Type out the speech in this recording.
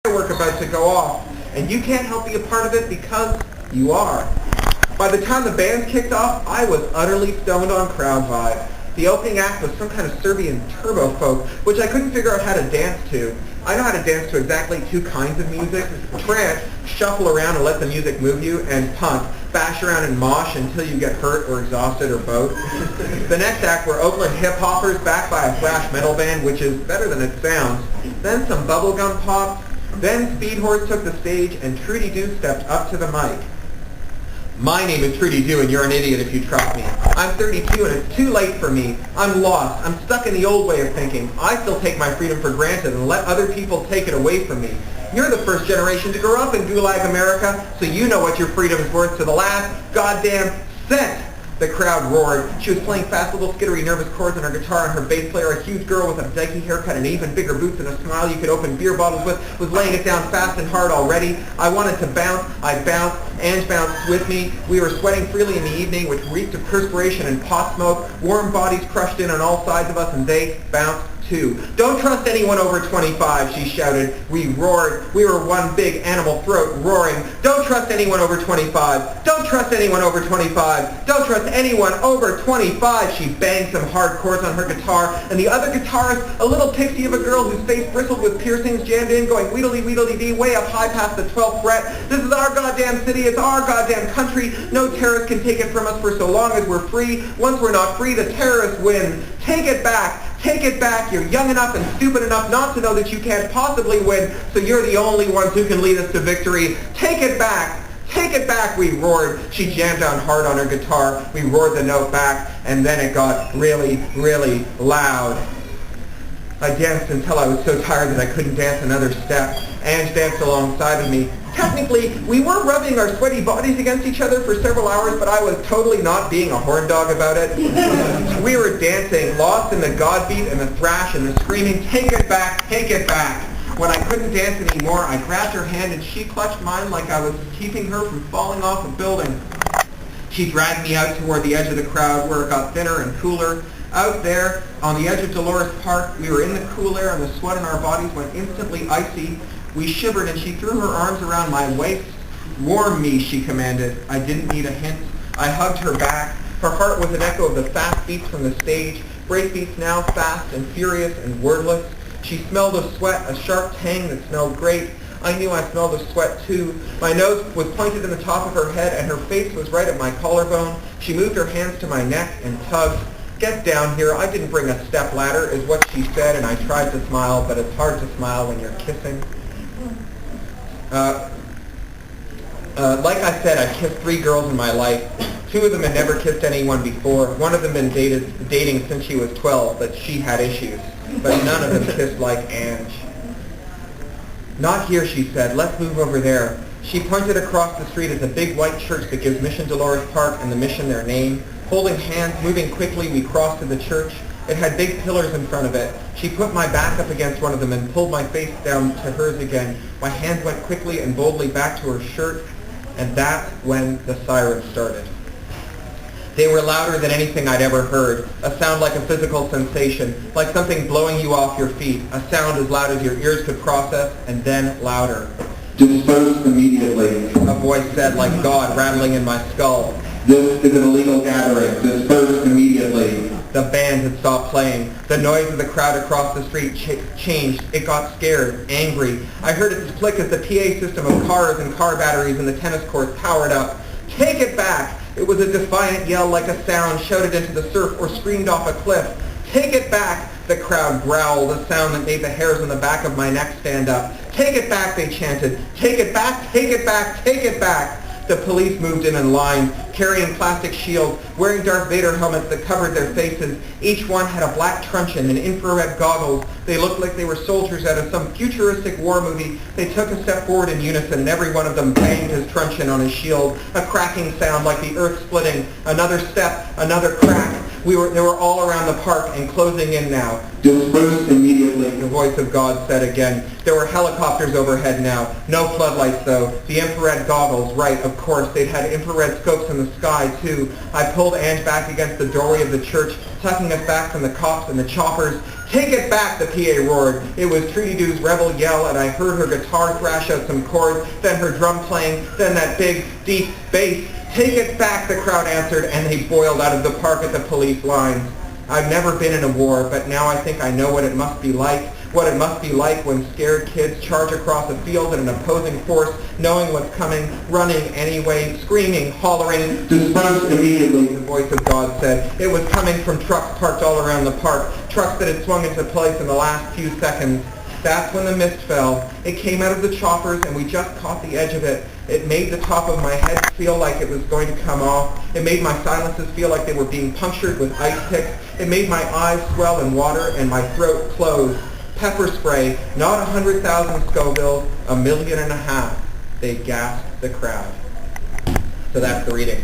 firework about to go off, and you can't help be a part of it because you are. By the time the band kicked off, I was utterly stoned on crowd vibe. The opening act was some kind of Serbian turbo folk, which I couldn't figure out how to dance to. I know how to dance to exactly two kinds of music. Trance, shuffle around and let the music move you, and punk, bash around and mosh until you get hurt or exhausted or both. The next act were Oakland hip-hoppers backed by a thrash metal band, which is better than it sounds. Then some bubblegum pop. Then Speed Horse took the stage and Trudy Doo stepped up to the mic. My name is Trudy Doo and you're an idiot if you trust me. I'm 32 and it's too late for me. I'm lost. I'm stuck in the old way of thinking. I still take my freedom for granted and let other people take it away from me. You're the first generation to grow up in Gulag America, so you know what your freedom is worth to the last goddamn cent. The crowd roared. She was playing fast little skittery nervous chords on her guitar, and her bass player, a huge girl with a dykey haircut and even bigger boots and a smile you could open beer bottles with, was laying it down fast and hard already. I wanted to bounce. I bounced. Ange bounced with me. We were sweating freely in the evening, which reeked of perspiration and pot smoke. Warm bodies crushed in on all sides of us, and they bounced too. Don't trust anyone over 25, she shouted. We roared. We were one big animal throat roaring. Don't trust anyone over 25. Don't trust anyone over 25. Don't trust anyone over 25. She banged some hard chords on her guitar, and the other guitarist, a little pixie of a girl whose face bristled with piercings, jammed in, going wheedly-wheedly-dee way up high past the 12th fret. This is our goddamn city. It's our goddamn country. No terrorist can take it from us for so long as we're free. Once we're not free, the terrorists win. Take it back. Take it back. You're young enough and stupid enough not to know that you can't possibly win, so you're the only ones who can lead us to victory. Take it back. Take it back, we roared. She jammed down hard on her guitar. We roared the note back, and then it got really, really loud. I danced until I was so tired that I couldn't dance another step. Ange danced alongside of me. Technically, we were rubbing our sweaty bodies against each other for several hours, but I was totally not being a horn dog about it. We were dancing, lost in the god beat and the thrash and the screaming, take it back, take it back. When I couldn't dance anymore, I grabbed her hand and she clutched mine like I was keeping her from falling off a building. She dragged me out toward the edge of the crowd where it got thinner and cooler. Out there, on the edge of Dolores Park, we were in the cool air and the sweat on our bodies went instantly icy. We shivered and she threw her arms around my waist. Warm me, she commanded. I didn't need a hint. I hugged her back. Her heart was an echo of the fast beats from the stage. Break beats now, fast and furious and wordless. She smelled of sweat, a sharp tang that smelled great. I knew I smelled of sweat too. My nose was pointed in the top of her head and her face was right at my collarbone. She moved her hands to my neck and tugged. Get down here. I didn't bring a step ladder, is what she said, and I tried to smile, but it's hard to smile when you're kissing. Like I said, I've kissed 3 girls in my life. 2 of them had never kissed anyone before. One of them been dating since she was 12, but she had issues. But none of them kissed like Ange. Not here, she said. Let's move over there. She pointed across the street at the big white church that gives Mission Dolores Park and the mission their name. Holding hands, moving quickly, we crossed to the church. It had big pillars in front of it. She put my back up against one of them and pulled my face down to hers again. My hands went quickly and boldly back to her shirt, and that's when the sirens started. They were louder than anything I'd ever heard, a sound like a physical sensation, like something blowing you off your feet, a sound as loud as your ears could process, and then louder. Disperse immediately, a voice said like God rattling in my skull. This is an illegal gathering. Disperse immediately. The band had stopped playing. The noise of the crowd across the street changed. It got scared, angry. I heard it click as the PA system of cars and car batteries in the tennis courts powered up. Take it back! It was a defiant yell like a sound shouted into the surf or screamed off a cliff. Take it back! The crowd growled, a sound that made the hairs on the back of my neck stand up. Take it back, they chanted. Take it back, take it back, take it back! The police moved in line, carrying plastic shields, wearing Darth Vader helmets that covered their faces. Each one had a black truncheon and infrared goggles. They looked like they were soldiers out of some futuristic war movie. They took a step forward in unison, and every one of them banged his truncheon on his shield, a cracking sound like the earth splitting. Another step, another crack. They were all around the park and closing in now. Disperse immediately, the voice of God said again. There were helicopters overhead now. No floodlights, though. The infrared goggles, right, of course. They'd had infrared scopes in the sky, too. I pulled Ange back against the doorway of the church, tucking us back from the cops and the choppers. Take it back, the PA roared. It was Treaty Doo's rebel yell, and I heard her guitar thrash out some chords, then her drum playing, then that big, deep bass. Take it back, the crowd answered, and they boiled out of the park at the police lines. I've never been in a war, but now I think I know what it must be like. What it must be like when scared kids charge across a field in an opposing force, knowing what's coming, running anyway, screaming, hollering. Disperse immediately, the voice of God said. It was coming from trucks parked all around the park, trucks that had swung into place in the last few seconds. That's when the mist fell. It came out of the choppers, and we just caught the edge of it. It made the top of my head feel like it was going to come off. It made my silences feel like they were being punctured with ice picks. It made my eyes swell in water and my throat close. Pepper spray, not 100,000 Scovilles, 1.5 million. They gasped, the crowd. So that's the reading.